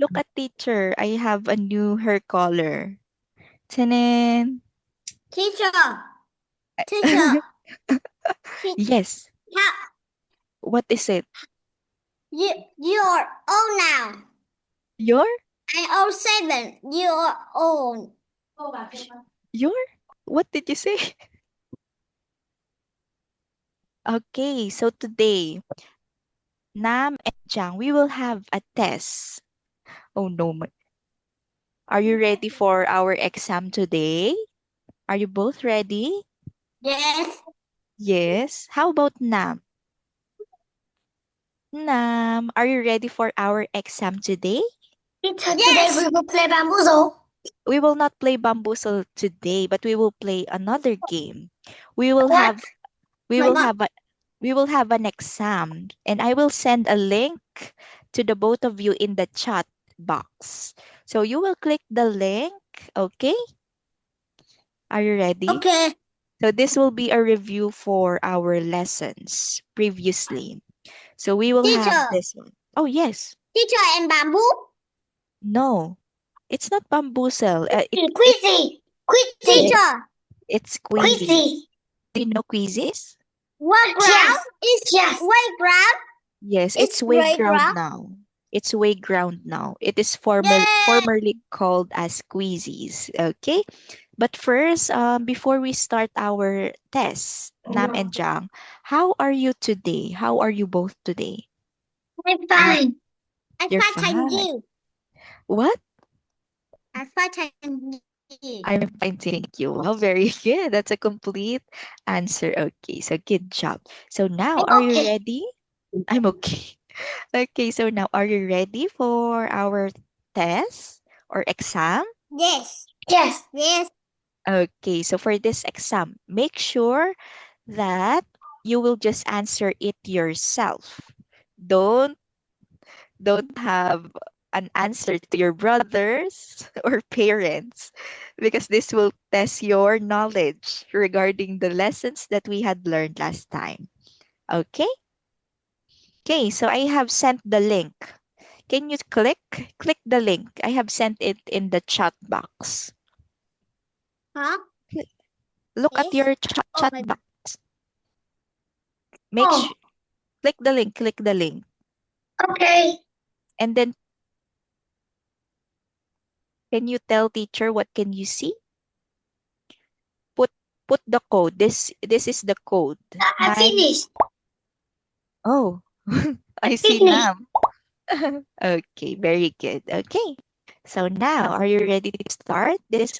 Look at teacher. I have a new hair color. Tanan. Teacher, teacher, Yes. how What is it? you're old now. Your? I'm old 7. You're old. Your? What did you say? Okay, so today, Nam and Jang, we will have a test. Oh no. Are you ready for our exam today? Are you both ready? Yes. Yes. How about Nam? Nam, are you ready for our exam today? Teacher, today we will play bamboozle. We will not play bamboozle today, but we will play another game. We will What? have we My will God. have a we will have an exam, and I will send a link to the both of you in the chat box. So you will click the link, okay? Are you ready? Okay. So this will be a review for our lessons previously. So we will have Teacher, this one. Oh yes. teacher and bamboo. No. It's not bamboozle. Quizzy. Quizzy. Yes, Teacher, it's quizzes. Do you know quizzes? what ground is playground? Yes, it's It's Wayground playground. now. It's Wayground now. It is Yay! formerly called as quizzes. Okay. But first, before we start our test, Nam and Jang, how are you today? How are you both today? I'm fine. I You're fight fine. you. What? I fight you. I'm fine, thank you. Well, very good. That's a complete answer. Okay, so good job. So now, are you ready? I'm okay. Okay, so now, are you ready for our test or exam? Yes. Yes. Yes. Okay, so for this exam, make sure that you will just answer it yourself. Don't don't have an answer to your brothers or parents because this will test your knowledge regarding the lessons that we had learned last time. Okay? Okay, so I have sent the link. Can you click the link? I have sent it in the chat box. Huh? Look at Yes. your Oh chat my God. box. Make sure click the link. Okay. And then can you tell teacher what can you see? Put put the code. This is the code. I Nine. finished. Oh, I see Finished. now. Okay, very good. Okay. So now, are you ready to start this?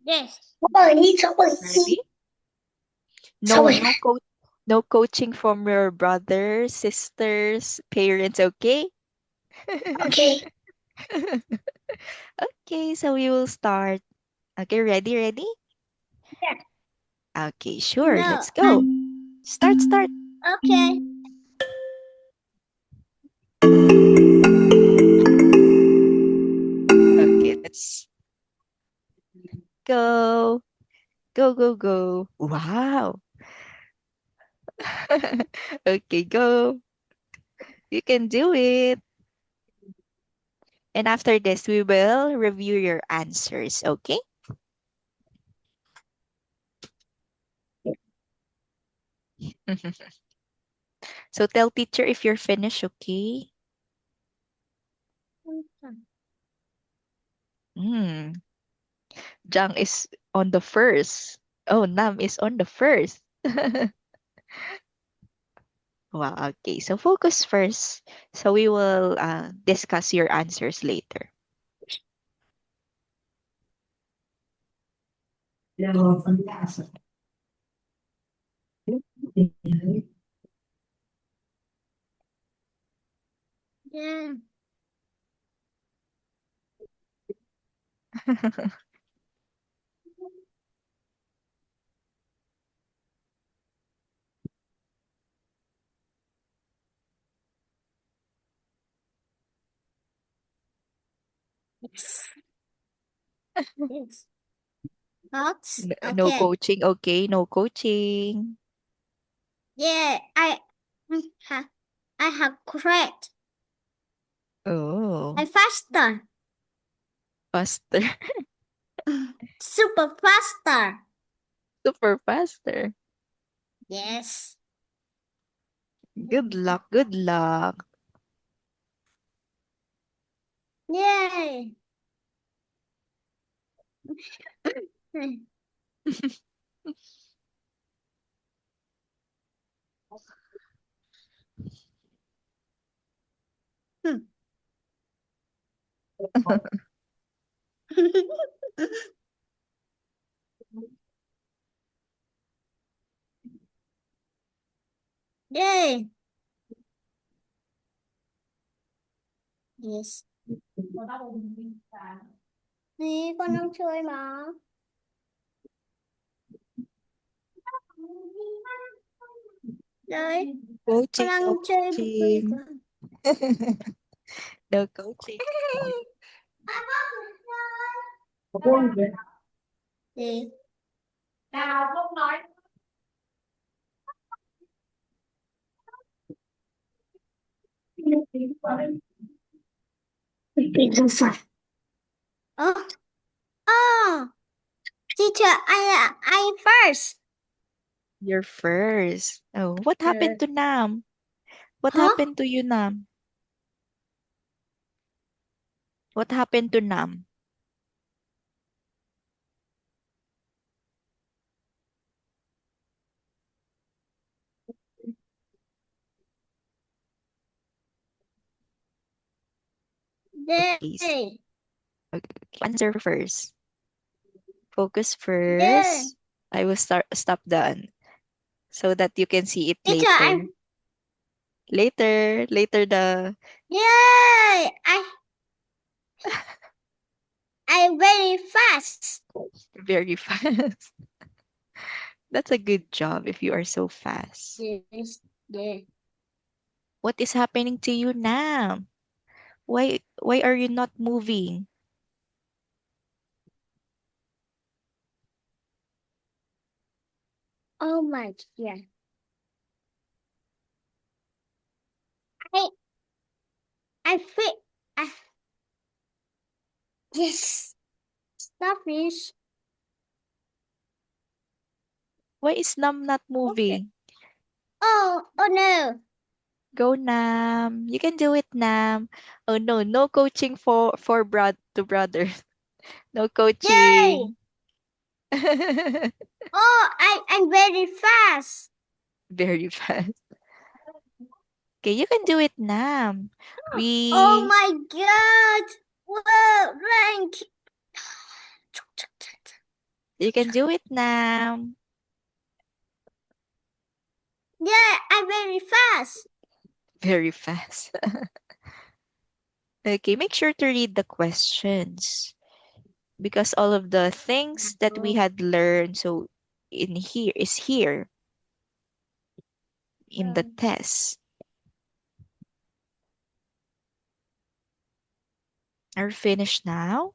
Yes. Ready? No coaching from your brothers, sisters, parents, okay? Okay. Okay, so we will start. Okay, ready? Yeah. Okay, sure. No. Let's go. Start. Okay. Okay, let's go. Go. Wow. Okay, go. You can do it. And after this, we will review your answers, okay? So tell teacher if you're finished, okay? Hmm. Jang is on the first. Oh, Nam is on the first. Wow, okay. So focus first. So we will discuss your answers later. Yeah. Yes. Thoughts? No Okay. coaching, okay? No coaching. Yeah. I have correct. Oh. I fight faster. Faster. Super faster. Super faster. Yes. Good luck. Good luck. Yay. Yay. Yes. Nè, con đang chơi mà. Đây, con Coaching, đang no chơi vui coaching. quá. No coaching. Gì? Ờ, ờ, teacher, I first. You're first. Oh, what happened to Nam? What Hả? happened to you, Nam? What happened to Nam? Okay, Yay. okay, answer first. Focus Yay. first. I will stop done so that you can see it Teacher, later. Later the yay. I very fast. very fast. That's a good job if you are so fast. Yes. Yeah. What is happening to you now? Why are you not moving? Oh my God. I I feel I yes. Starfish. Why is Nam not Okay. moving? Oh no. Go Nam. You can do it, Nam. Oh no, no coaching for brothers. No Yay. coaching. Oh, I'm very fast. Very fast. Okay, you can do it, Nam. Oh We my God. Whoa, rank. You can do it, Nam. Yeah, I'm very fast. Very fast. Okay, make sure to read the questions because all of the things that we had learned so in here is here in the test. Are you finished now?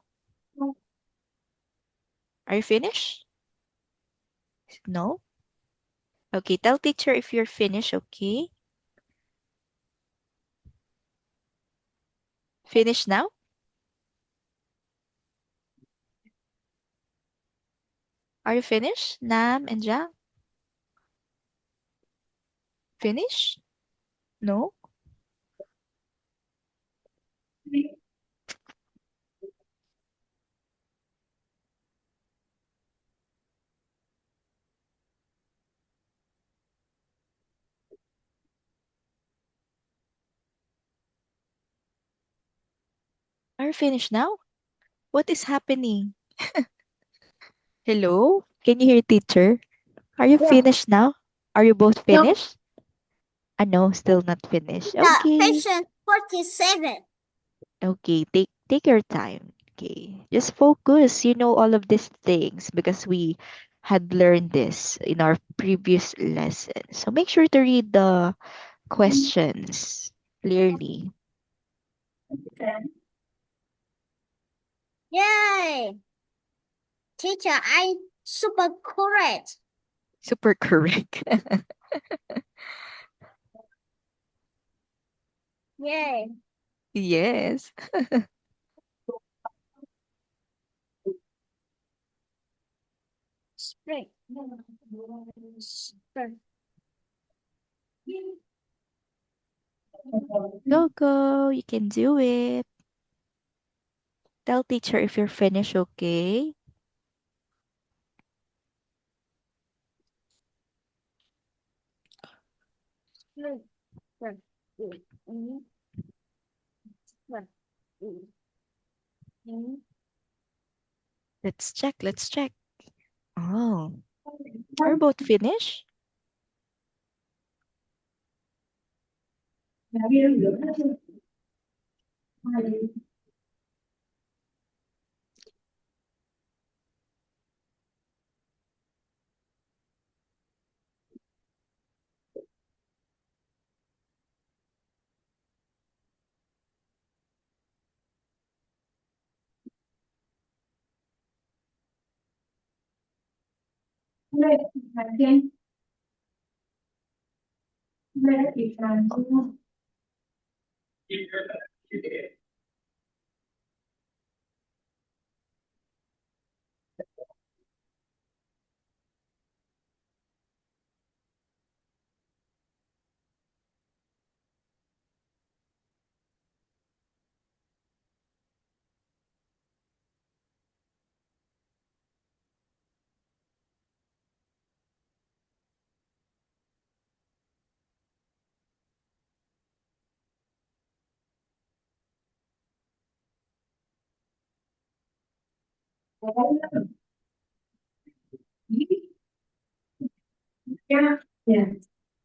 Are you finished? No? Okay, tell teacher if you're finished, okay? Finished now? Are you finished? Nam and Jang? Finished? No? Are you finished now? What is happening? Hello? Can you hear teacher? Are you finished now? Are you both finished? No, still not finished. The Okay. patient 47. Okay, take your time. Okay. Just focus. You know all of these things because we had learned this in our previous lesson. So make sure to read the questions clearly. Yay. Teacher, I super correct. Super correct. Yay. Yes. Spring. Spring. Go, go. You can do it. Tell teacher if you're finished, okay? Spring. Spring. Spring. Let's check. Let's check. Oh, are both finished?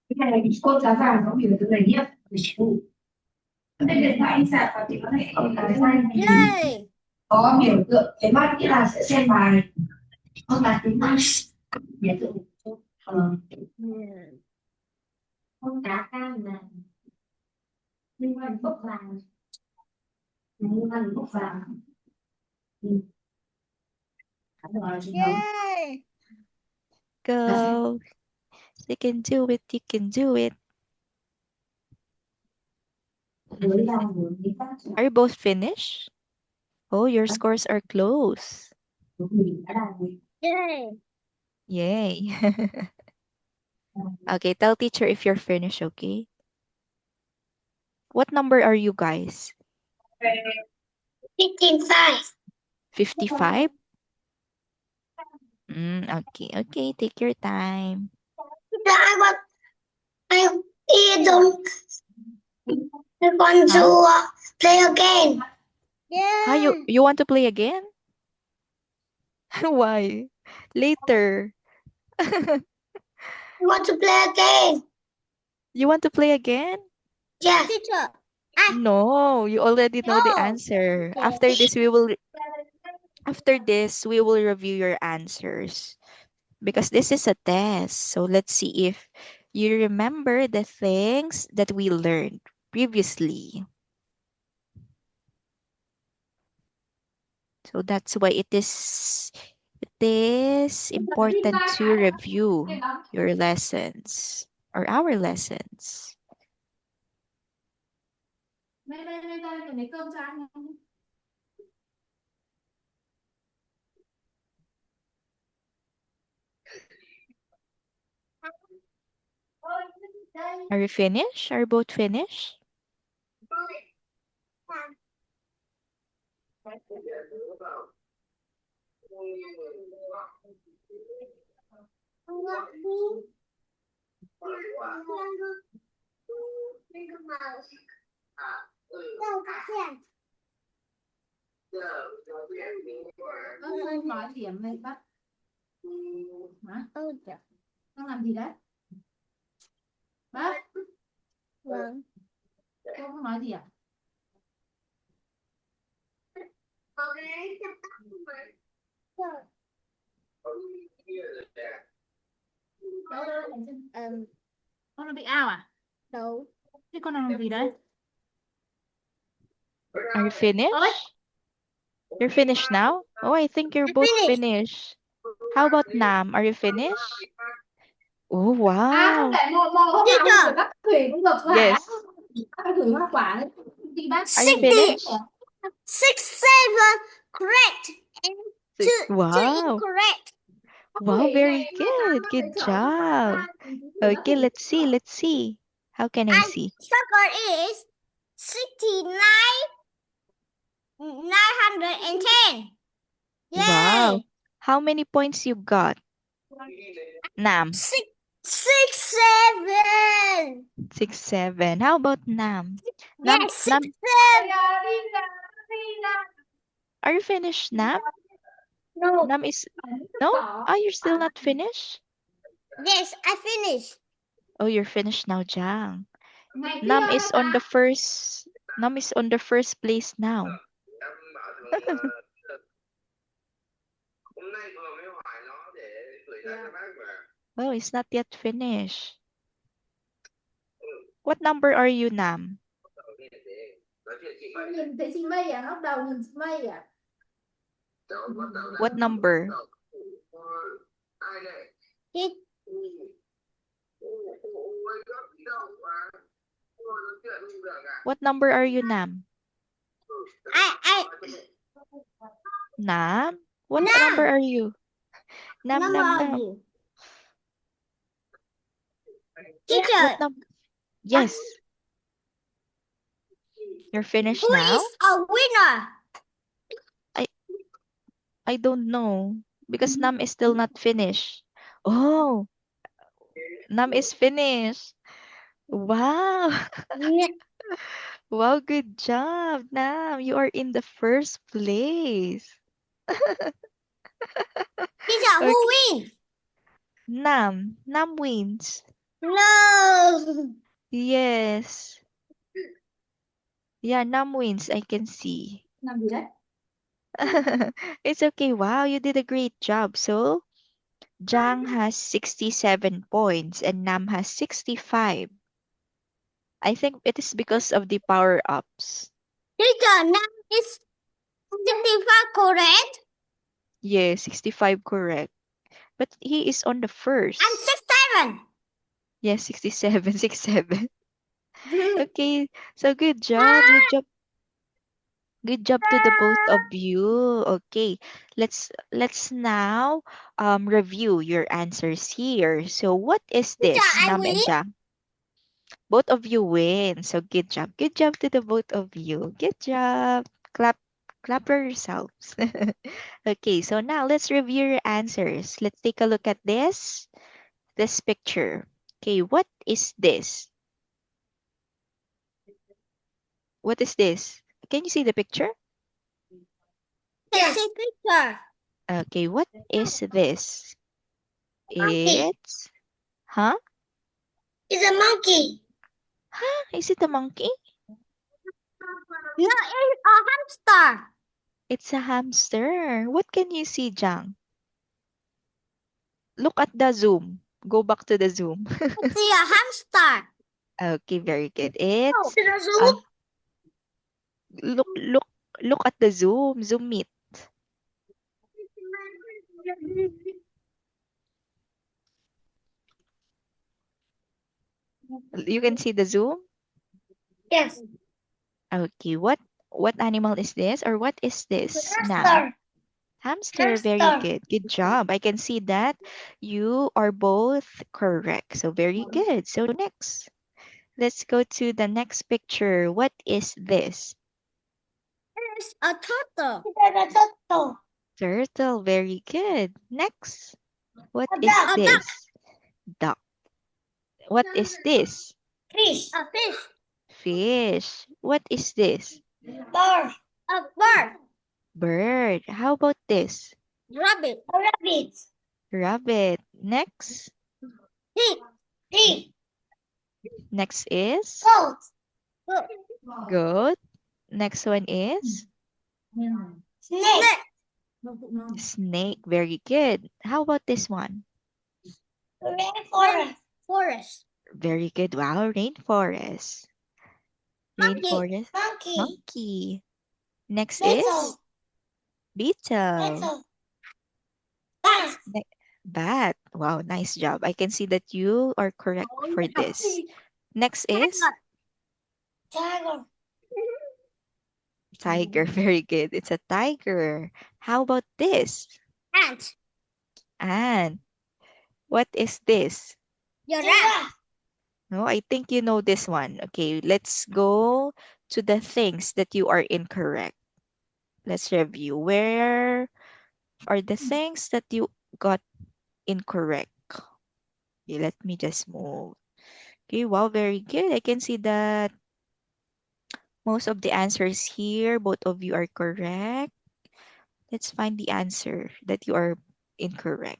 Cái này cô giáo vàng có biểu tượng này nhé. Cái điện thoại anh sạc vào thì có thể cái xanh thì Yay! có biểu tượng cái mắt nghĩa là sẽ xem bài. Không là tiếng mắt biểu tượng con cá cam là liên quan đến bốc vàng, liên quan đến bốc vàng. Yay! Go. You can do it. You can do it. Are you both finished? Oh, your scores are close. Yay! Yay. Okay, tell teacher if you're finished, okay? What number are you guys? 55. 55? Okay, okay. Take your time. I want to play again. Huh, Yeah. you want to play again? Why? Later. I want to play again. You want to play again? Yeah. Teacher. No, you already know the No. answer. After this we will review your answers because this is a test. So let's see if you remember the things that we learned previously. So that's why it is important to review your lessons or our lessons. Are you finished? Are both finished? Nói điểm lên bắt. Hả? Con làm gì đấy? Bác. Vâng. Cô không nói gì à? Con nó bị ao à? Đâu. Thế con làm gì đấy? Are you finished? You're finished now? Oh, I think you're both finished. How about Nam? Are you finished? Oh, wow. Teacher. Các thủy cũng được hả? Yes. Các thủy hoa quả đi bác. Are you finished? 6, 7 correct and 2 Wow. incorrect. Wow, very good. Good job. Okay, let's see. Let's see. How can I And see? soccer is 69,910. Wow. Yay! How many points you got? Nam. 6, 7. 6, 7. How about Nam? Nam, Yes, 6, Nam, 7. are you finished, Nam? No. Nam is, no? Oh, you're still not finished? Yes, I finished. Oh, you're finished now, Jang. Nam is on the first, Nam is on the first place now. Oh, it's not yet finished. What number are you, Nam? Nhìn thấy chị Mây à? Lúc đầu nhìn chị Mây à? What number? It, What number are you, Nam? I, Nam? What Nam. number are you? Nam, Number Nam, are Nam. you? Teacher, What number? Yes. You're finished who now? is a winner? I don't know because Nam is still not finished. Oh, Nam is finished. Wow. Wow, good job, Nam. You are in the first place. Teacher, Okay. who wins? Nam wins. No. Yes. Yeah, Nam wins. I can see. Làm gì đấy? It's okay. Wow, you did a great job. So, Jang has 67 points and Nam has 65. I think it is because of the power-ups. Teacher, Nam is 65 correct? Yeah, 65 correct. But he is on the first. And 67. Yes, 67, 67. Okay, so good job. Good job. Good job to the both of you. Okay, let's now review your answers here. So what is Teacher, this, I Nam win. and Jang? Both of you win. So good job. Good job to the both of you. Good job. Clap for yourselves. Okay, so now let's review your answers. Let's take a look at this picture. Okay, what is this? What is this? Can you see the picture? Yes. Teacher. Okay, what is this? Monkey. It's, huh? It's a monkey. Huh? Is it a monkey? No, it's a hamster. It's a hamster. What can you see, Jang? Look at the zoom. Go back to the zoom. It's a hamster. Okay, very good. It's It's a zoo. uh, look at the zoom. Zoom it. You can see the zoom. Yes. Okay, what animal is this or what is this? Nam. Hamster. Hamster, very Hamster. good. Good job. I can see that you are both correct. So very good. So next, let's go to the next picture. What is this? It's a turtle. It's a turtle. Turtle, very good. Next, what A is duck. A duck. this? Duck. What is this? Fish. A fish. Fish. What is this? Bird. A bird. Bird. How about this? Rabbit. A rabbit. Rabbit. Next. Pig. Pig. Next is Goat. Goat. goat. Next one is Snake. snake. Very good. How about this one? Rainforest. Forest. Very good. Wow, rainforest. Monkey. Rainforest. Monkey. Monkey. Next Beetle. is beetle. Beetle. Bat. Bat. Wow, nice job. I can see that you are correct for this. Next is Tiger. tiger. Very good. It's a tiger. How about this? Ant. ant. What is this? Giraffe. No, I think you know this one. Okay, let's go to the things that you are incorrect. Let's review. Where are the things that you got incorrect? Okay, let me just move. Okay, wow, very good. I can see that most of the answers here, both of you are correct. Let's find the answer that you are incorrect.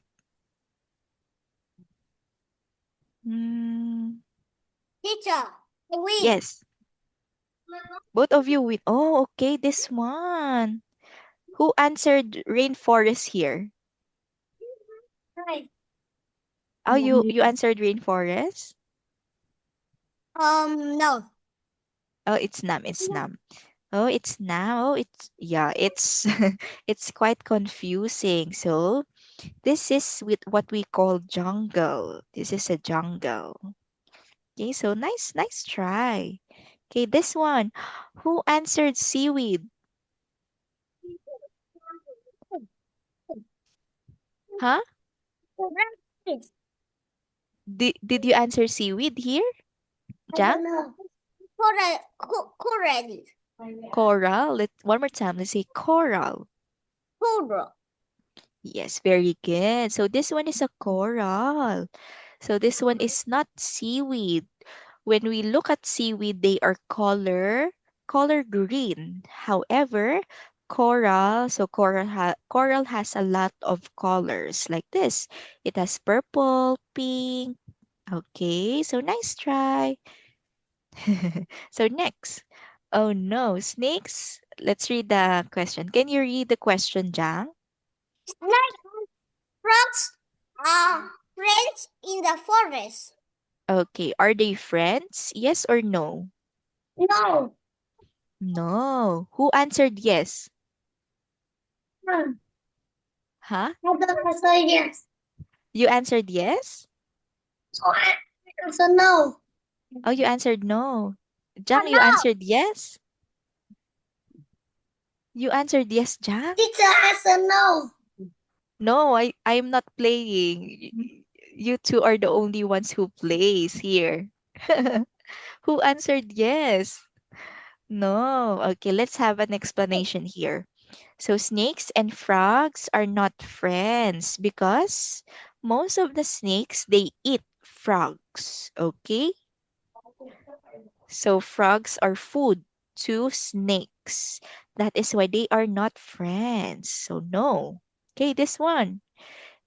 Hmm. Teacher. Win. Yes, both of you win. Oh, okay, this one. Who answered rainforest here? Right. Oh, you answered rainforest? No. Oh, it's Nam. It's Nam. Oh, it's now. It's yeah. It's it's quite confusing. So this is with what we call jungle. This is a jungle. Okay, so nice try. Okay, this one. Who answered seaweed? Huh? Correct. Did you answer seaweed here? I Jang? don't know. Correct. Correct. Coral. One more time. Let's say coral. Coral. Yes, very good. So this one is a coral. So this one is not seaweed. When we look at seaweed, they are color green. However, coral has a lot of colors like this. It has purple, pink. Okay, so nice try. So next. Oh no, snakes. Let's read the question. Can you read the question, Jang? Like frogs are friends in the forest. Okay, are they friends? Yes or no? No. No. Who answered yes? I Huh? don't answer yes. You answered yes? So I answer no. Oh, you answered no. Oh, Jang, you no. answered yes? You answered yes, Jang? Teacher answer no. No, I'm not playing. You two are the only ones who plays here. Who answered yes? No. Okay, let's have an explanation here. So snakes and frogs are not friends because most of the snakes they eat frogs, okay? So frogs are food to snakes. That is why they are not friends. So no. Okay, this one.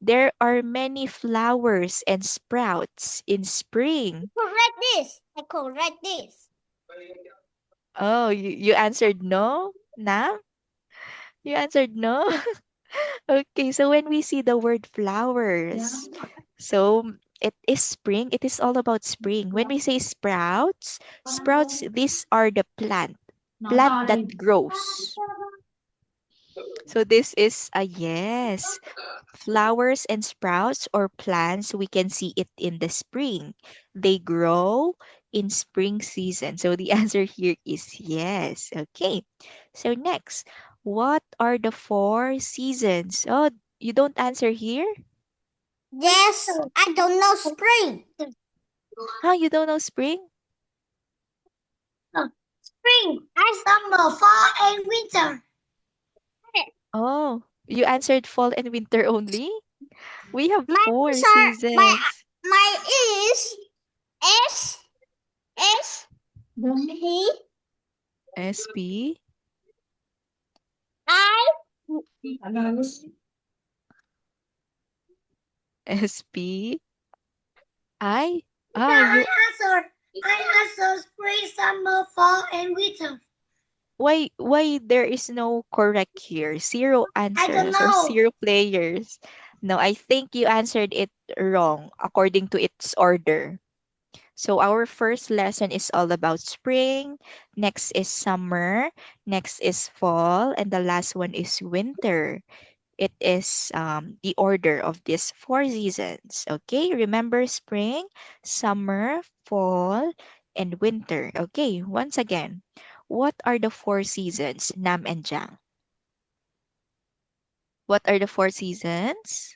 There are many flowers and sprouts in spring. Correct this. I correct this. Oh, you answered no? Nam? You answered no? Okay, so when we see the word flowers, so it is spring, it is all about spring. When we say sprouts, these are the plant that grows. So this is a yes. Flowers and sprouts or plants, we can see it in the spring. They grow in spring season. So the answer here is yes. Okay. So next, what are the four seasons? Oh, you don't answer here? Yes, I don't know spring. Huh, you don't know spring? Spring, summer, fall, and winter. Oh, you answered fall and winter only? We have My four answer, seasons. my is S P SP, I SP, I. Ah, I you. answer spring, summer, fall, and winter. Why there is no correct here? Zero I don't answers or know. zero players. No, I think you answered it wrong according to its order. So our first lesson is all about spring, next is summer, next is fall, and the last one is winter. It is the order of these four seasons. Okay, remember spring, summer, fall, and winter. Okay, once again, what are the four seasons, Nam and Jang? What are the four seasons?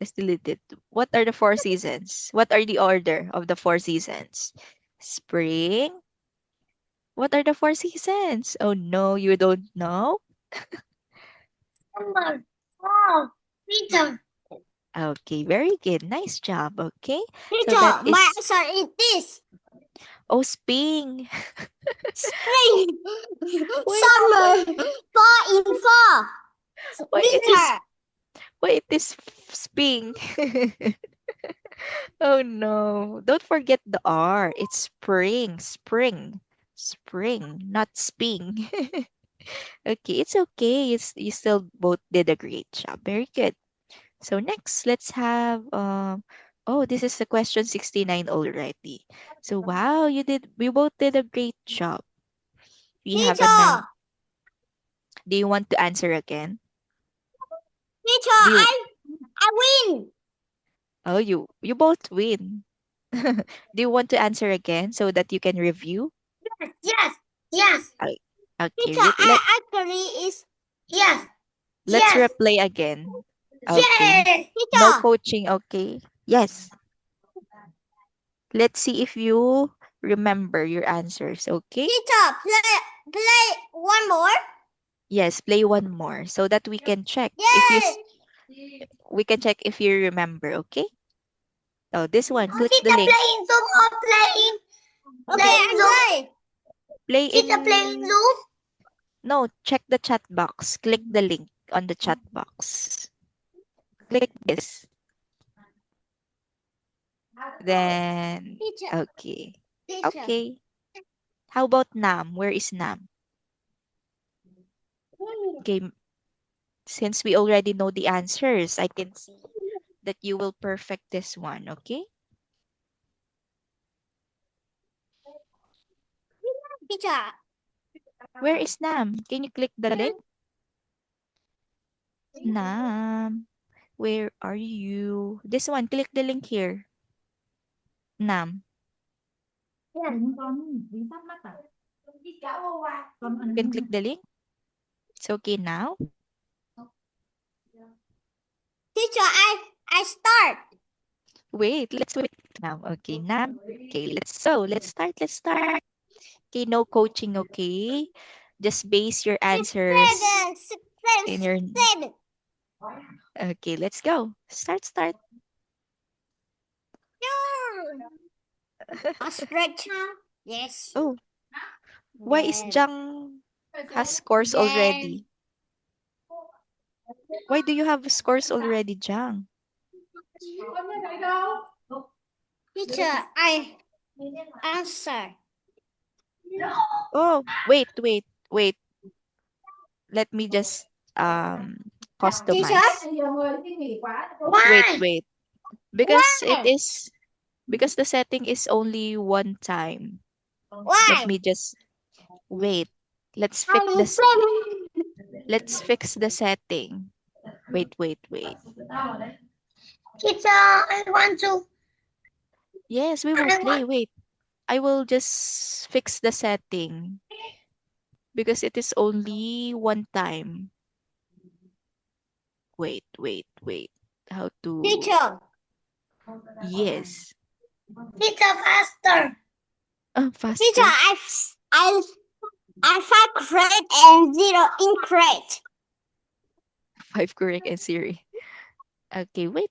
Let's delete it. What are the 4 seasons? What are the order of the 4 seasons? Spring. What are the 4 seasons? Oh no, you don't know? Summer. Fall. Winter. Okay, very good. Nice job. Okay. So Teacher, that my is answer is this. oh spring. Spring. Wait, Summer. Fall in fall. why it is Winter. why it is spring? Oh no. Don't forget the R. It's spring. Spring. Spring, not sping. Okay, it's okay. You still both did a great job. Very good. So next, let's have oh, this is the question 69 already. So wow, we both did a great job. We have a Teacher. 9. Do you want to answer again? Teacher, Do you I win. Oh, you both win. Do you want to answer again so that you can review? Yes. Yes. Uh, Okay, Teacher, I actually is yes. let's Yes. replay again. Okay. Yes. No Teacher. coaching, okay? Yes. Let's see if you remember your answers, okay? Teacher, play one more. Yes, play one more so that we can check Yes. we can check if you remember, okay? Oh, this one, click the Teacher, link. playing Zoom or playing? Okay, I'm play. Play Teacher, playing in Zoom. No, check the chat box. Click the link on the chat box. Click this. Then Teacher. okay. Teacher. Okay. How about Nam? Where is Nam? Okay, since we already know the answers, I can see that you will perfect this one, okay? Teacher. Where is Nam? Can you click the link? Nam, where are you? This one, click the link here. Nam, you can click the link. It's okay now. Teacher, I start. Wait, let's wait now. Okay, Nam. Okay, let's start. Let's start. Okay, no coaching, okay? Just base your answers in your Seven. Okay, let's go. Start. Australia. Yes. Oh, why is Then. Jang has scores Then. already? Why do you have scores already, Jang? Teacher, I answer. Oh, wait. Let me just Teacher? customize. Why? Wait. Because Why? because the setting is only one time. Let Why? me just wait. Let's I fix this. play. Let's fix the setting. Wait. Teacher, I want to. Yes, we will play. Wait. I will just fix the setting because it is only one time. Wait. How to Teacher. Yes. Teacher, faster. Faster. Teacher, I 5 correct and 0 incorrect. 5 correct and Siri. Okay, wait.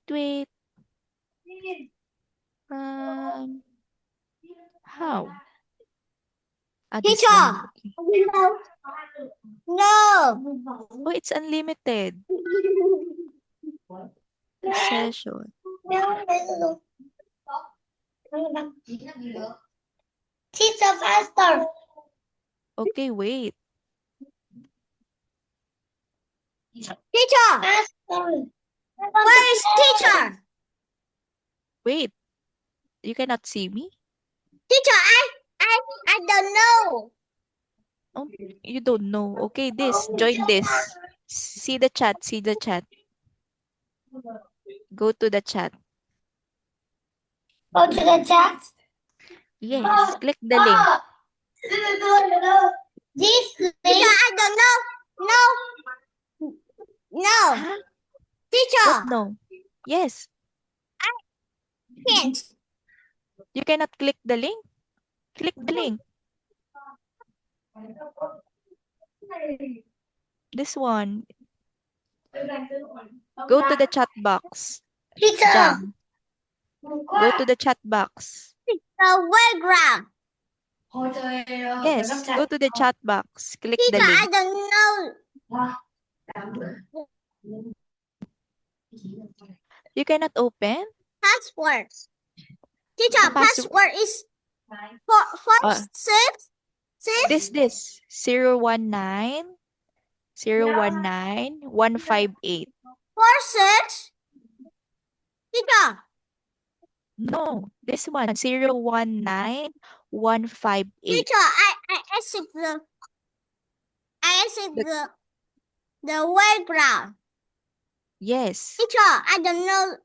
How? This Teacher. one. Okay. No. Oh, it's unlimited. The session. Teacher, faster. Okay, wait. Teacher. Faster. Where is teacher? Wait. You cannot see me? Teacher, I don't know. Oh, you don't know. Okay, join this. See the chat. Go to the chat. Go to the chat. Yes, click the link. This link. Teacher, I don't know. No. Huh? Teacher. What no? Yes. Can't. You cannot click the link. Click the link. This one. Go to the chat box. Teacher. Jam. Go to the chat box. The playground. Yes, go to the chat box. Click the Teacher, I link. don't know You cannot open. password. Teacher, Password. password is four, Uh, six, six. this 019 019 158. 46. Teacher, No, this one 019 158. teacher, I exit the playground. Yes. Teacher, I don't know.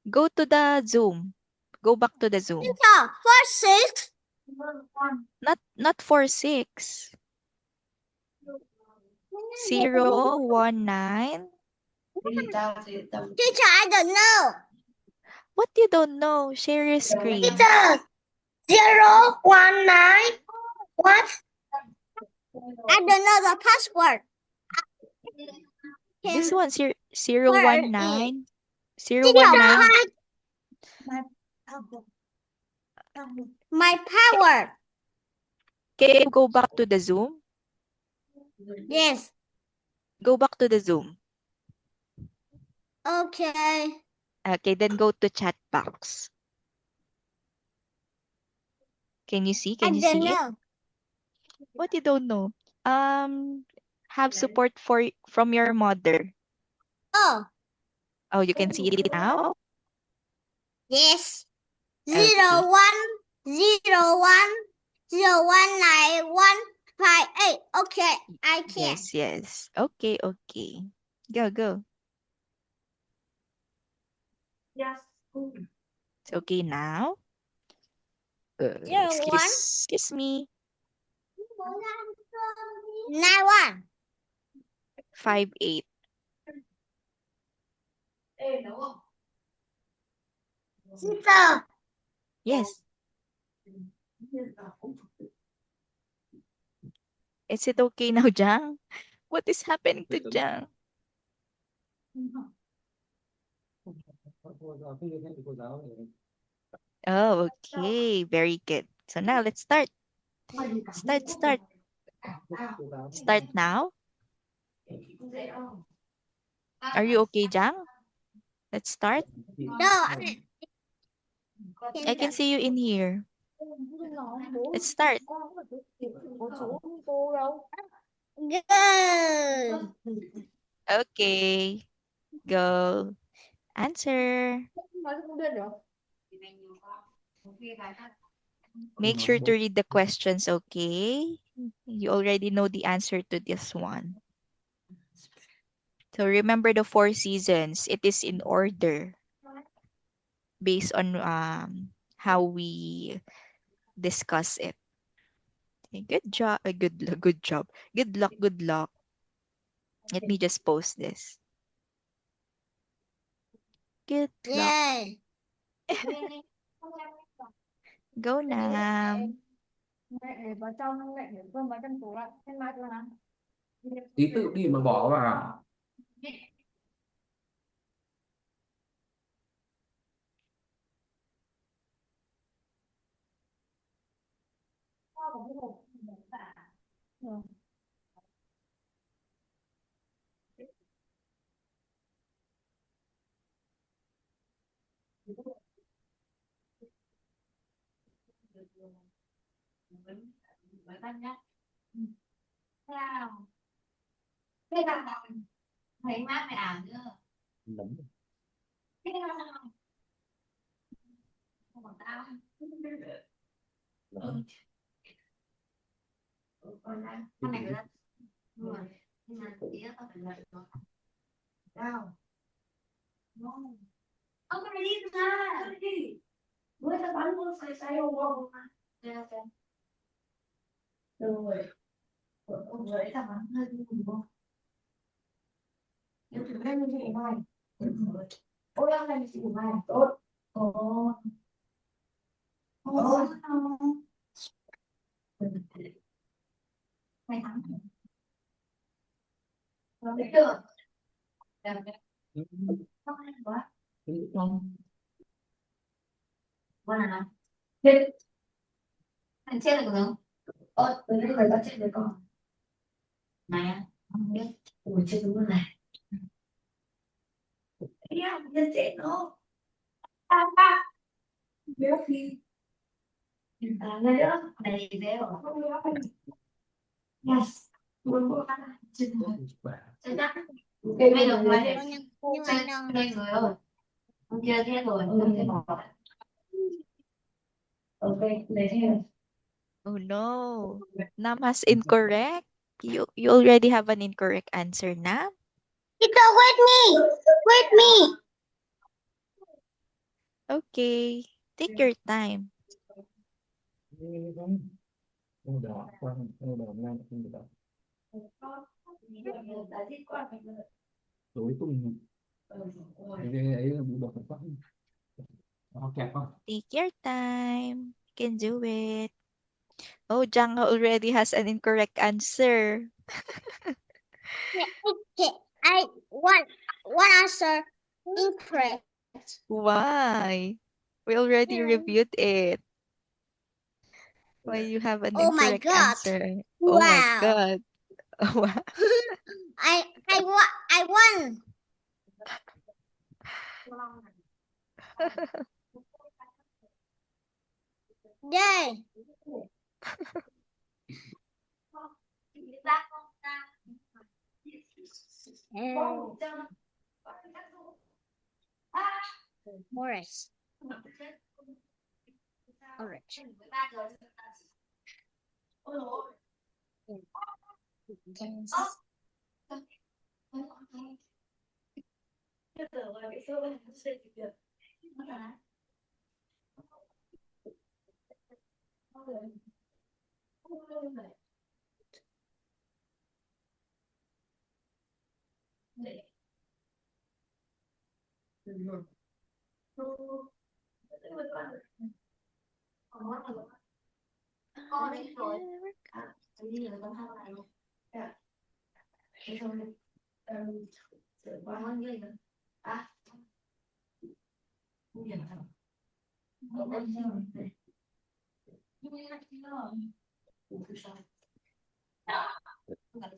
Go to the Zoom. Go back to the Zoom. Teacher, 46. Not 46. 019. Teacher, I don't know. What you don't know? Share your screen. Teacher, 019. What? I don't know the password. This one 019 Teacher, 019. my power. Can you go back to the Zoom? Yes. Go back to the Zoom. Okay. Okay, then go to chat box. Can you see? I Can you don't see it? know. What you don't know? Have support from your mother. Oh, Oh, you can see it now? yes. Okay. 010119158. Okay, I can. Yes. Okay. Go. Yes. It's okay now. 01 Excuse me. 91. 58. Teacher, Yes. Is it okay now, Jang? What is happening to Jang? Oh, okay. Very good. So now let's start. Start. Start now. Are you okay, Jang? Let's start. no, I can see you in here. Let's start. Go. Okay. Go. Answer. Make sure to read the questions, okay? You already know the answer to this one. So remember the 4 seasons. It is in order based on how we discuss it. Okay, good job. Good job. Good luck. Let me just post this. Good luck. Yay. Go Nam. Tí tự đi mà bỏ vào. Thấy mát mày ảo chưa? Lắm. Không bằng tao. Lắm. Con này người ta nhưng mà tí nữa tao phải lật nó. Sao? Ông cái này đi ra, đi. Mới tao bắn con say ông không mà. Xem. Rồi. Ông vừa đấy tao bắn hơi đi cùng không? Nếu thử lên như vậy này. Ôi em làm gì của mày tốt. Ồ. Ồ. Mày thắng. Nó biết được. Không hay quá. Không. Qua nào. Chết. Anh chết được không? Ơ, từ nãy người ta chết rồi con. Này á, không biết. Ủa chết đúng rồi này. Yeah, nhân chết nó. Béo phi. Này đó. Này dễ rồi. Yes. Chết rồi. Chết chắc. Bây giờ ngoài để Nhưng mà no. đây rồi ơi. Hôm kia thế rồi. Không thể bỏ lại. Ok, để theo. Oh no. Nam has incorrect. You already have an incorrect answer, Nam. Teacher, wait me. Wait me. Okay. Take your time. Không đỏ, không đỏ ngay, không đỏ. Tối tung. Cái ấy là bị đỏ quá. Nó kẹp không? Take your time. You can do it. Oh, Jang already has an incorrect answer. Okay, I one answer incorrect. Why? We already reviewed it. Why you have an Oh my incorrect God. answer? Oh my Wow. God. Wow. I won. Yay. Morris. Orange.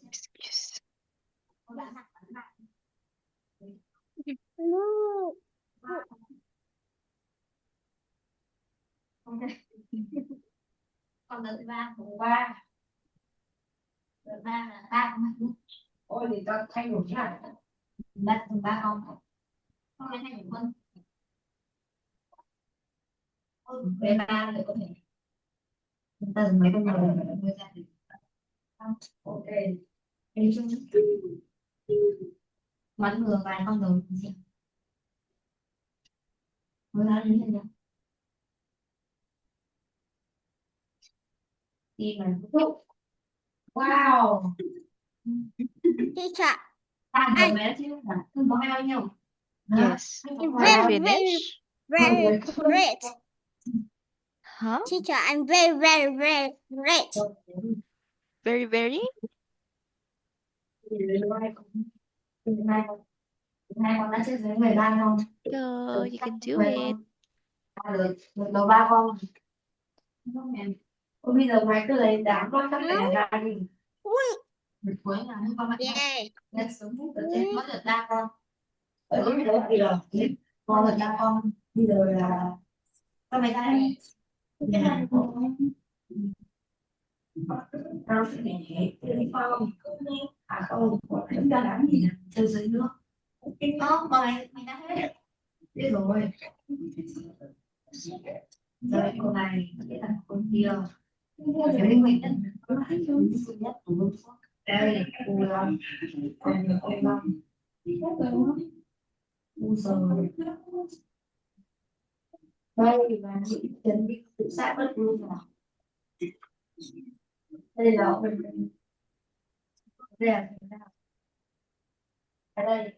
Excuse. No. Còn đợt ba của ba. Đợt ba là ba của mình. Ôi thì tao thay đổi chứ hả? Đặt từ ba không? Không phải thay đổi hơn. Về ba lại có thể. Chúng ta dùng mấy con người để đưa ra được. Ok. Hình chung bắn ngừa vài con đầu gì? Mới ra đến hiện đi mà wow Teacher, ăn được bé chứ hả? Không có bao nhiêu. Yes. I'm Are you very, finished? very great. Huh? Teacher, I'm very, very, very great. Very, very? Nay con đã chết dưới 13 không? Go. You can do it. Được đầu ba con. Ôi, bây giờ mày cứ lấy đám con tất cả ra đi. Được cuối là những con bạn Yay. lên xuống phút ở trên mất được đa con. Ở lúc đó thì là con là đa con. Bây giờ là con mày ra đây. Cái này con tao sẽ để cái phong à không chúng ta làm gì nè chơi dưới nước đó mày đã hết biết rồi rồi cô này cái thằng con kia cái mình có hai thứ duy nhất của mình đây cô Long còn nhiều ông Long u rồi đây là chị chuẩn bị tự sát bất luôn rồi đây là mình đây là ở đây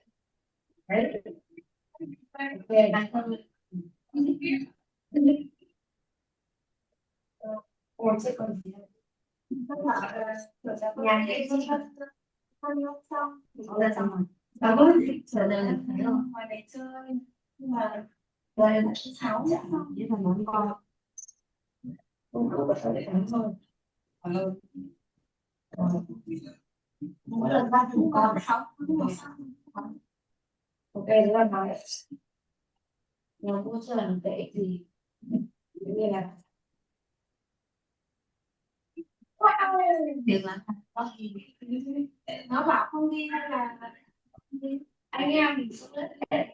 đấy Ủa chứ còn gì nữa. Tức là nhà nghệ sĩ con nhóc xong thì có là xong rồi. Và có thể trở về thấy không? Ngoài này chơi nhưng mà về là thứ sáu xong như là món con cũng không có thể đánh thôi. Mỗi lần ba thằng con sáu ok đúng rồi nói nhà cũng chưa làm tệ gì như là việc là nó bảo không đi hay là đi. Anh em mình cũng rất tệ.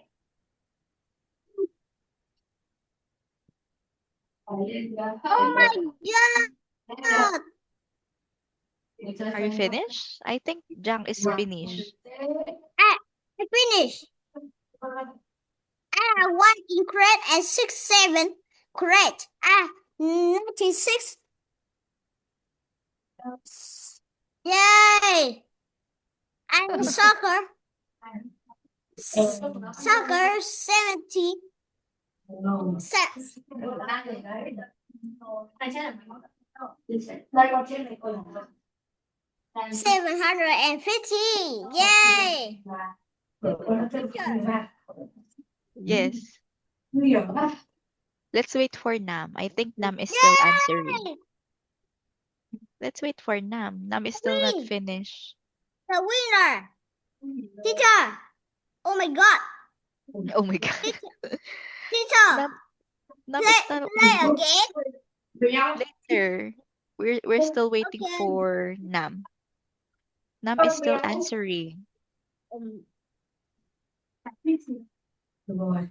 Oh my God. Are you finished? I think Jang is finished. I finished. I have 1 incorrect and 6, 7 correct. 96. Yay! And soccer. Soccer 70. Đây con trên này con 750. Yay! Yes. nguy hiểm quá. Let's wait for Nam. I think Nam is still answering. Yay! Let's wait for Nam. Nam is still not Win. finished. The winner. Teacher. Oh my God. Oh my God. Teacher. Nam is still Play again. later. We're still waiting Okay. for Nam. Nam is still answering. Được rồi.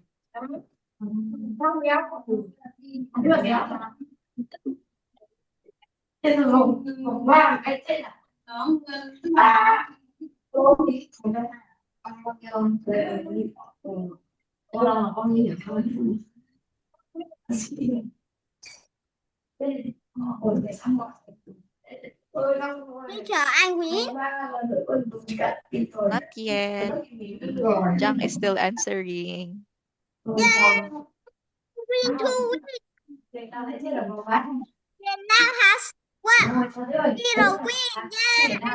Không béo. Không biết béo. Thế rồi vòng qua cái chết à? Đó. Con như thôi. Teacher, I win. Not yet. Jang is still answering. Yay! 3, 2, win. And now has 1, 0 win. Yay! I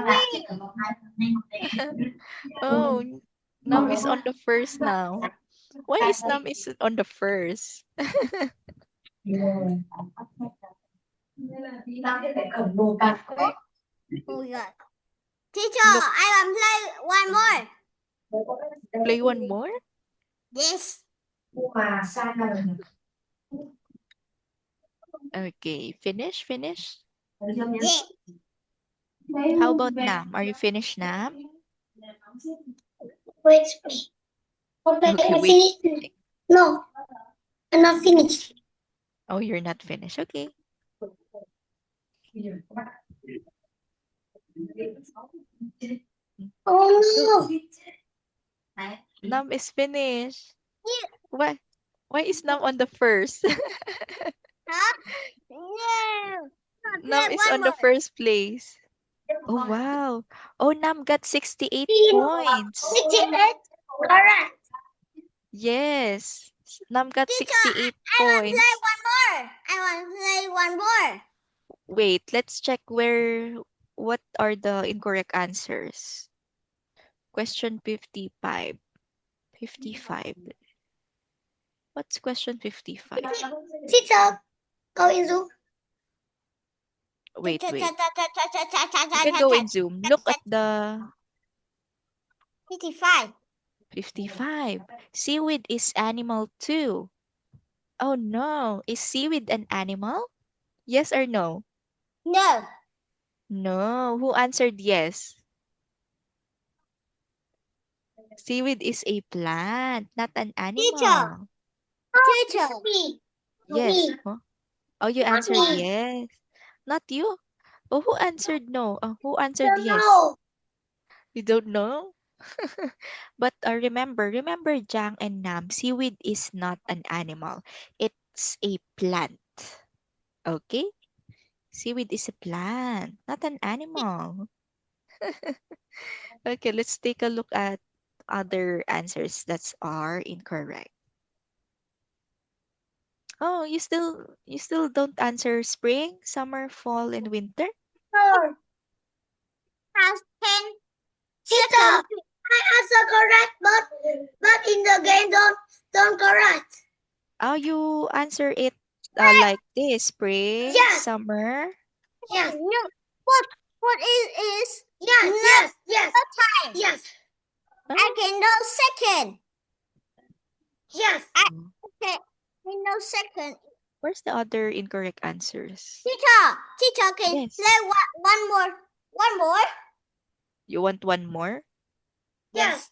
win. Oh, Nam is on the first now. Why is Nam is on the first? Oh my God. Teacher, Look. I want play one more. Play one more? Yes. Okay, finish. Yeah. How about Nam? Are you finished, Nam? Wait. Okay, I wait. finished. No, I'm not finished. Oh, you're not finished. Okay. Oh no. Nam is finished. Yeah. Why is Nam on the first? Huh? No. Nam Play is one on the more. first place. Oh, wow. Oh, Nam got 68 points. 68. Correct. Yes. Nam got Teacher, 68 I want to points. play one more. I want to play one more. Wait, let's check what are the incorrect answers. Question 55. 55. What's question 55? Teacher, go in Zoom. Wait. You can go in Zoom. Look at the 55. 55. Seaweed is animal too. Oh no. Is seaweed an animal? Yes or no? No. No. Who answered yes? Seaweed is a plant, not an animal. Teacher. Yes. Huh? Oh, you answered me. yes. Not you. Oh, who answered no? Who answered yes? No. You don't know? But remember, Jang and Nam, seaweed is not an animal. It's a plant. Okay? Seaweed is a plant, not an animal. Okay, let's take a look at other answers that are incorrect. Oh, you still don't answer spring, summer, fall, and winter? Four. Has 10 seconds. I answer correct, but in the game don't correct. Oh, you answer it like this: spring, Yes. summer. Yes. No. What is yes, yes. The time. Yes. Huh? I can know second. Yes. I Oh, know second. where's the other incorrect answers? Teacher, can Yes. play one more. One more? You want one more? Yes.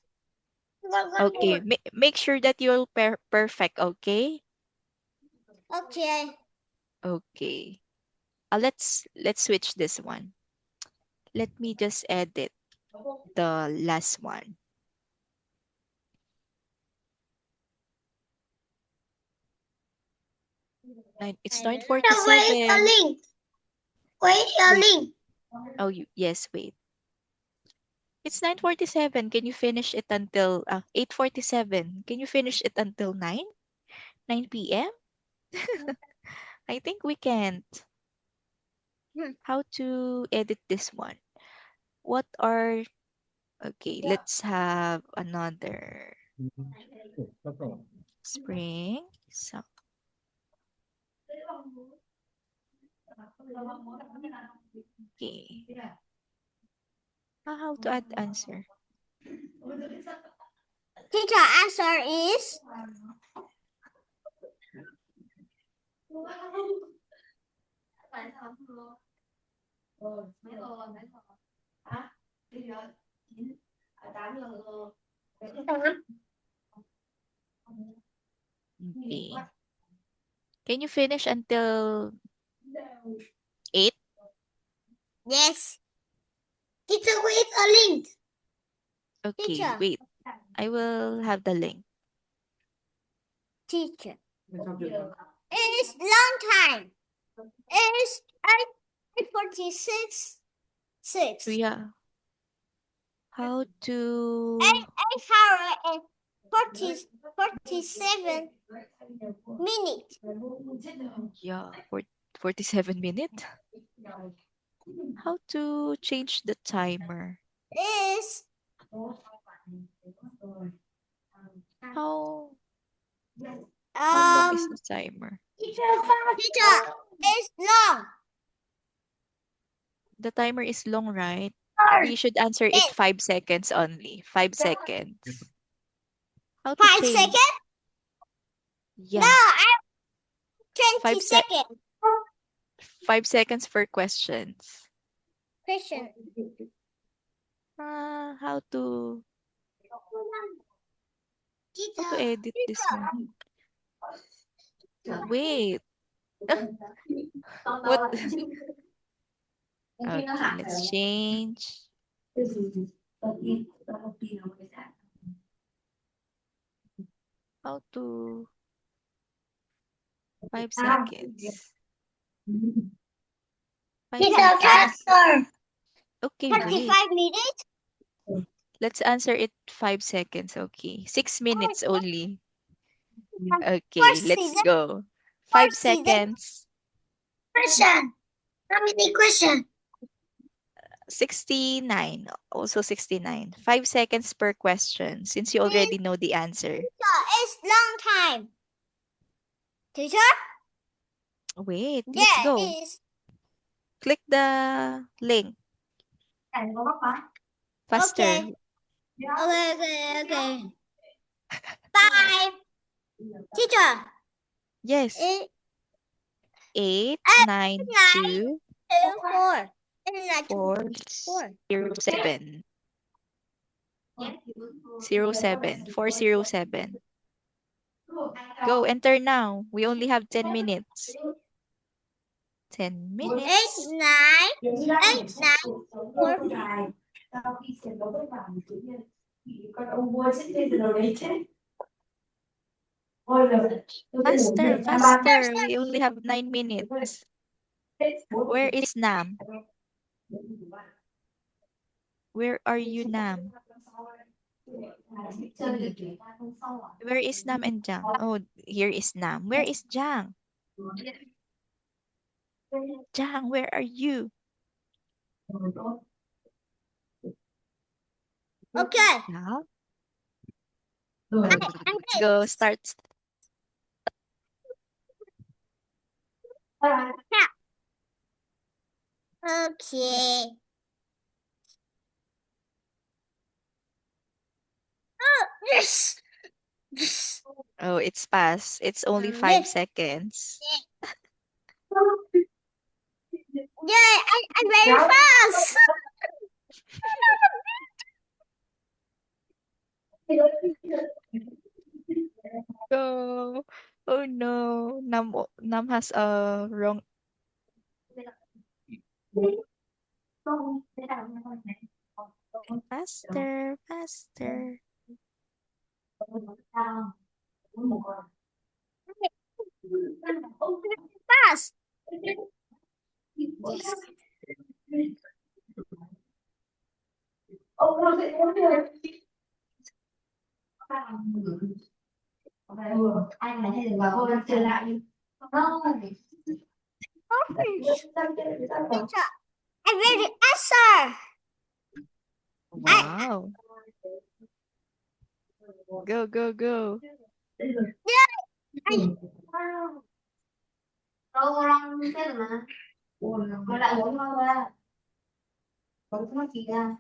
One Okay, more. make sure that you're perfect, okay? Okay. Okay. Let's switch this one. Let me just edit the last one. It's Wait 9:47. a link. Wait a Wait. link. Oh, yes, wait. It's 9:47. Can you finish it until 8:47? Can you finish it until 9? 9 p.m.? I think we can't. How to edit this one? What are Okay, let's have another spring. So, okay. How to add answer? Teacher, answer is Okay. Can you finish until 8? yes. Teacher, wait a link. Okay, Teacher. wait. I will have the link. Teacher. It is long time. It is 8:46. 6. Yeah. How to 8 hour and 47 minutes. Yeah, for 47 minutes? How to change the timer? Is How long is the timer? teacher is long. The timer is long, right? You should answer it 5 seconds only. 5 seconds. How to 5 change? seconds? Yeah. No, I 20 5 sec seconds. 5 seconds for questions. Question. How to edit this one? Wait. What? Okay, let's change. How to 5 seconds. 5 seconds. Okay, wait. 35 minutes? Let's answer it 5 seconds. Okay. 6 minutes only. Okay, let's go. 5 seconds. Question. How many questions? 69. Also 69. 5 seconds per question since you already know the answer. It's long time. Teacher? Wait, let's Yeah, go. it is. Click the link. Faster. Okay. Okay. 5. Teacher. Yes. 8, 9, 2, 4. 4, 0, 7. 07. 407. Go, enter now. We only have 10 minutes. 10 minutes. 8, 9, 4. Faster, faster. We only have 9 minutes. Where is Nam? Where are you, Nam? Chơi được chuyển qua không sau à? Where is Nam and Jang? Oh, here is Nam. Where is Jang? Jang, where are you? Okay. Yeah. I Go, did. start. Okay. Oh, yes. Yes. Oh, it's past. It's only 5 Yes. seconds. Yeah, I'm very fast. Go. Oh no. Nam has a wrong. Faster, faster. Fast. Yes. Anh này hay đừng vào thôi chơi lại đi. Teacher, I'm very answer. Wow. Go, go, go. Đâu răng thế mà. Còn lại muốn mau ra. Còn không gì ra.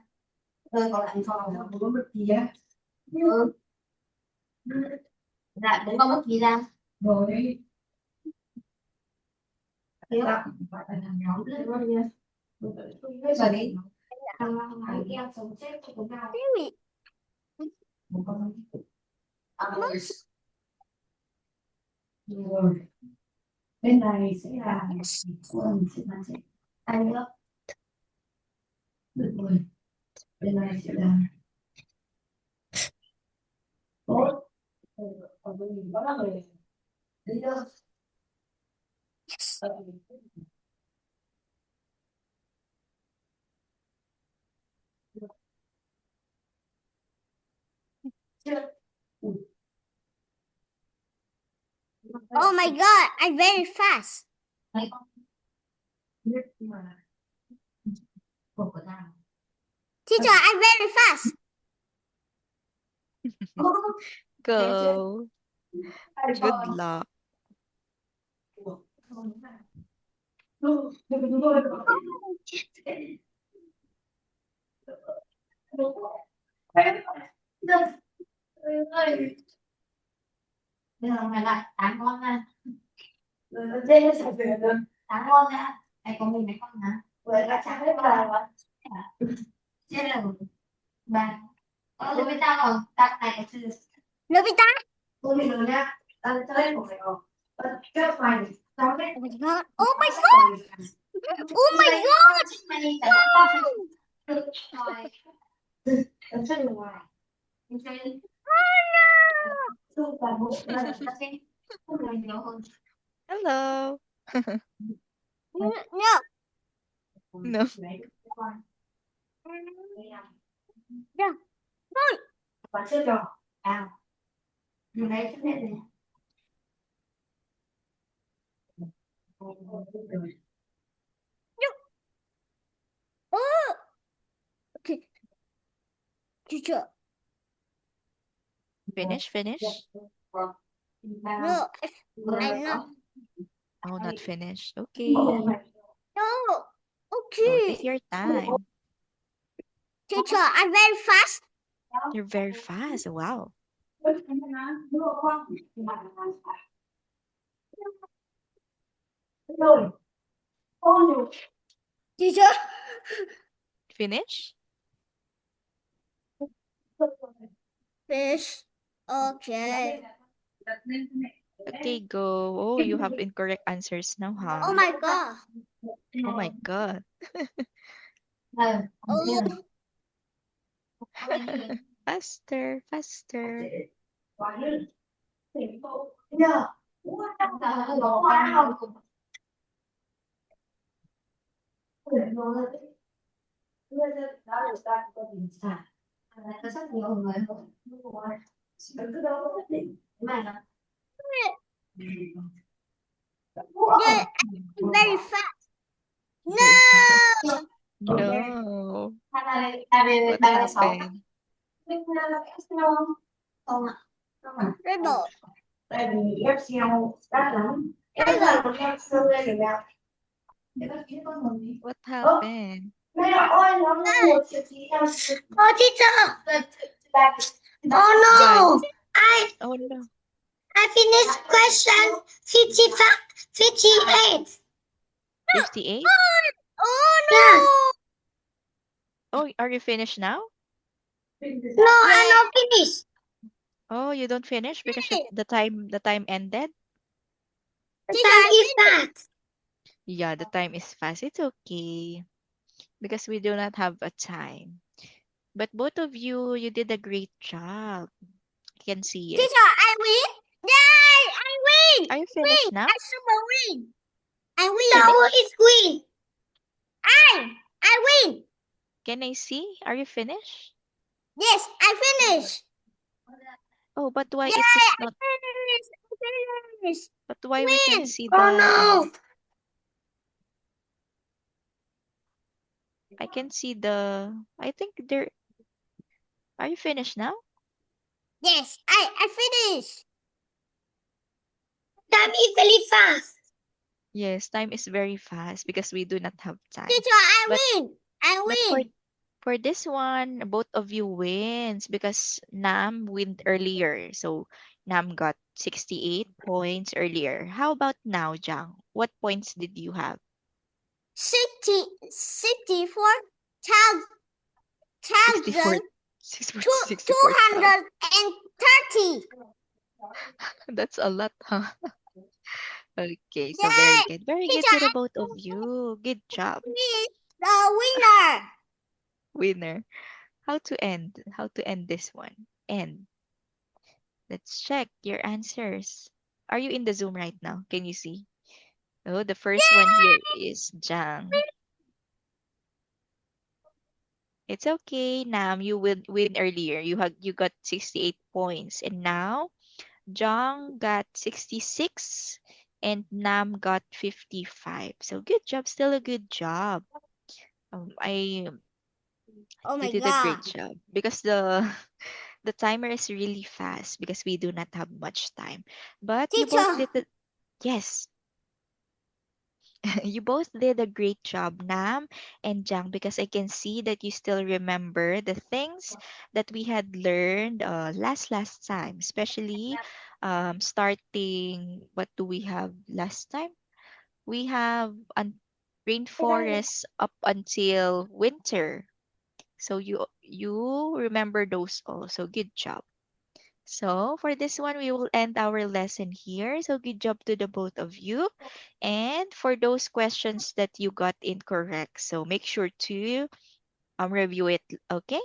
Rồi còn lại còn là muốn mất gì á. Ừ. Dạ, đúng không mất gì ra. Rồi. Thiếu. Phải là nhóm đấy. Bây giờ đi. Anh em sống chết cho chúng ta. Very. Một con. Rồi. Bên này sẽ là mình sẽ làm sẽ tay nữa. Được rồi. Bên này sẽ là tốt. Còn bên mình đó là người đi đâu? Chưa. Oh my God, I'm very fast. Thấy không? Biết mà của ta. Teacher, I'm very fast. Go. Good luck. Bây giờ mày lại 8 con nha. Tám con nha. Này có mình mấy con hả? Vừa là chẳng biết bà. Chết rồi. Bà. Đối với tao rồi. Tao này có chưa? Nobita. Tôi bị rồi nha. Tao chơi của mày rồi. Trước mày. Tao biết. Oh my God. Oh my God. Oh my God. Mày phải tao phải. Rồi. Tao chơi được ngoài. Tao chơi. Tôi toàn bộ là tao chơi. Không phải nhiều hơn. Hello. No. No. Yeah. Bạn chưa trò. À. Điều này chấp nhận này. Oh. Okay. Teacher. Finish, finish. No. I'm not. Oh, not finished. Okay. No. Oh, Okay. take your time. Teacher, I'm very fast. You're very fast. Wow. Teacher. Finish? Fish. Okay. Okay, go. Oh, you have incorrect answers now, Oh huh? my God. Oh my God. Oh. Faster, faster. Yeah, very fast. Very fast. No! No. What happened? Rebel. What happened? Oh, teacher. Oh Why? no! Oh no. I finished question 55, 58. 58? Oh Oh, are you finished now? no! No, I'm not finished. Oh, you don't finish because Yeah. the time ended? The time is fast. Yeah, the time is fast. It's okay because we do not have a time. But both of you, you did a great job. I can see it. Teacher, I win. Yay! I win. Are you finished Win. now? I super win. I win. No, it's win. I win. Can I see? Are you finished? Yes, I finish. Oh, but why Yay! it is I not? finish. I finish. But why we can Win. see Oh the? no! I can see the. I think there. Are you finished now? Yes, I finish. Time is very fast. Yes, time is very fast because we do not have time. Teacher, I But win. I but win. for this one, both of you wins because Nam win earlier. So Nam got 68 points earlier. How about now, Jang? What points did you have? 64 64, thousand 64,000. 230. That's a lot, huh? Okay, so very Yay! good. Very good Teacher, to the both of you. Good job. is the winner. Winner. How to end? How to end this one? End. Let's check your answers. Are you in the Zoom right now? Can you see? Oh, the first one here is Jang. It's okay, Nam. You win earlier. You got 68 points, and now Jang got 66, and Nam got 55. So good job. Still a good job. I Oh You my did a god. great job because the the timer is really fast because we do not have much time. But you both Teacher, did the yes, you both did a great job, Nam and Jang, because I can see that you still remember the things that we had learned last time, especially starting. What do we have last time? We have rainforest up until winter. So you remember those also. Good job. So for this one, we will end our lesson here. So good job to the both of you. And for those questions that you got incorrect, so make sure to review it. Okay.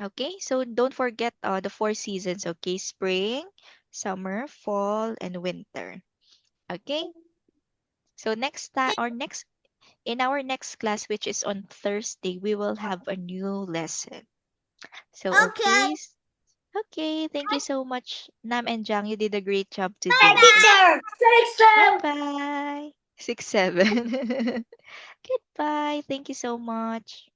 Okay. So don't forget the four seasons. Okay, spring, summer, fall, and winter. Okay. So next time or next in our next class, which is on Thursday, we will have a new lesson. So okay. okay. Okay, thank you so much, Nam and Jang. You did a great job Bye, today. So teacher. bye bye. 6-7. Goodbye. Thank you so much.